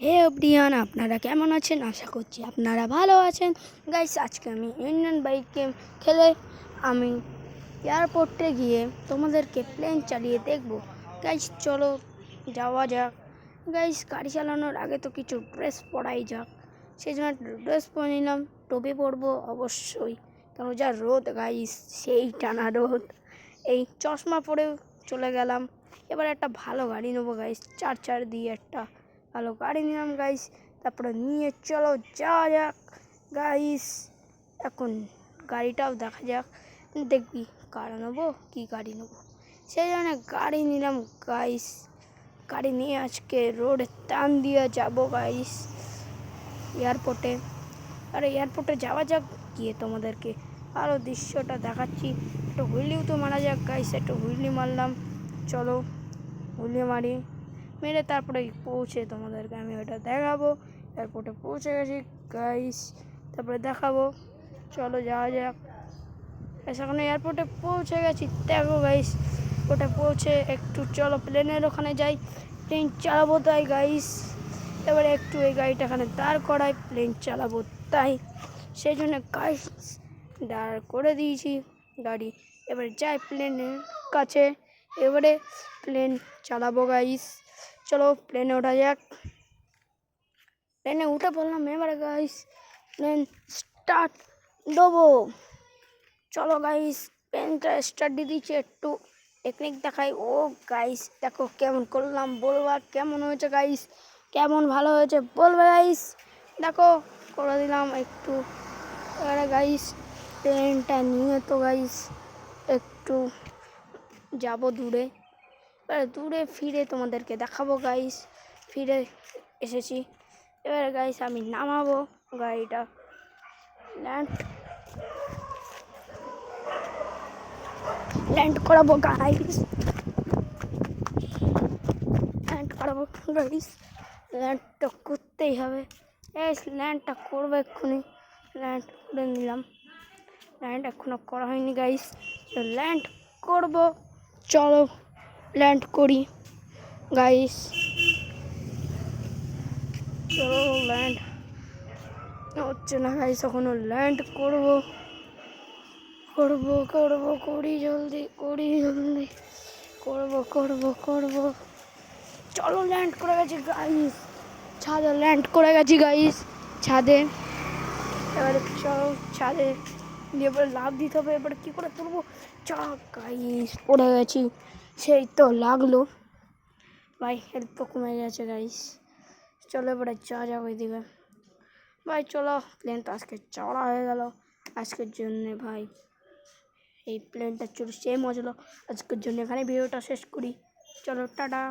হে everyone, আপনারা কেমন আছেন? আশা করছি আপনারা ভালো আছেন। গাইস, আজকে আমি ইন্ডিয়ান বাইক গেম খেলে আমি এয়ারপোর্টে গিয়ে তোমাদেরকে প্লেন চালিয়ে দেখব। গাইস, চলো যাওয়া যাক। গাইস, গাড়ি চালানোর আগে তো কিছু ড্রেস পরাই যাক। সেই জন্য ড্রেস পরে নিলাম, টুপি পরবো অবশ্যই, কারণ যা রোদ গাইস, সেই টানা রোদ। এই চশমা পরেও চলে গেলাম। এবার একটা ভালো গাড়ি নেবো গাইস, চার দিয়ে একটা ভালো গাড়ি নিলাম গাইস। তারপরে নিয়ে চলো যাওয়া যাক গাইস। এখন গাড়িটাও দেখা যাক, দেখবি কার নেবো, কী গাড়ি নেবো। সেই জন্য গাড়ি নিলাম গাইস। গাড়ি নিয়ে আজকে রোডে টান দিয়ে যাবো গাইস এয়ারপোর্টে। আরে এয়ারপোর্টে যাওয়া যাক, গিয়ে তোমাদেরকে আরও দৃশ্যটা দেখাচ্ছি। একটু হুইলিও তো মারা যাক গাইস, একটু হুইলি মারলাম। চলো হুইলি মারি, মেরে তারপরে পৌঁছে তোমাদেরকে আমি ওটা দেখাবো। এয়ারপোর্টে পৌঁছে গেছি গাইস, তারপরে দেখাবো। চলো যাওয়া যাক। এখন এয়ারপোর্টে পৌঁছে গেছি, দেখো গাইস। ওটা পৌঁছে একটু চলো প্লেনের ওখানে যাই, প্লেন চালাবো তাই গাইস। এবারে একটু এই গাড়িটা এখানে দাঁড় করাই, প্লেন চালাবো তাই। সেই জন্য গাইস দাঁড় করে দিয়েছি গাড়ি। এবারে যাই প্লেনের কাছে, এবারে প্লেন চালাবো গাইস। চলো প্লেনে ওঠা যাক। প্লেনে উঠে পড়লাম এবারে গাইস, প্লেন স্টার্ট দেবো। চলো গাইস, প্লেনটা স্টার্ট দিয়ে দিচ্ছি, একটু টেকনিক দেখাই। ও গাইস দেখো কেমন করলাম, বলবা কেমন হয়েছে গাইস, কেমন ভালো হয়েছে বলবে গাইস। দেখো করে দিলাম একটু। এবারে গাইস প্লেনটা নিয়ে তো গাইস একটু যাব দূরে, এবারে দূরে ফিরে তোমাদেরকে দেখাবো গাইস। ফিরে এসেছি, এবারে গাইস আমি নামাবো গাড়িটা, ল্যান্ড করাবো গাইস, ল্যান্ডটা করতেই হবে। ল্যান্ডটা করবো এক্ষুনি, ল্যান্ড করে নিলাম। ল্যান্ড এখনো করা হয়নি গাইস, ল্যান্ড করবো। চলো ল্যান্ড করি গাইস। চলো ল্যান্ড হচ্ছে না গাইস, এখনো ল্যান্ড করবো। করি জলদি, করবো। চলো ল্যান্ড করে গেছি গাইস, ছাদে ল্যান্ড করে গেছি গাইস, ছাদে। এবারে চলো ছাদে দিয়ে এবারে লাভ দিতে হবে। এবারে কী করে তুলবো, চা গাইস পড়ে গেছি, সেই তো লাগলো ভাই, হেল্প তো কমে গেছে গাইস। চলো এবারে যা যাবো ওইদিকে ভাই। চলো প্লেন তো আজকে চড়া হয়ে গেল আজকের জন্যে ভাই। এই প্লেনটা চড়ে সেই মজা হলো আজকের জন্য, এখানে ভিডিওটা শেষ করি। চলো টাটা।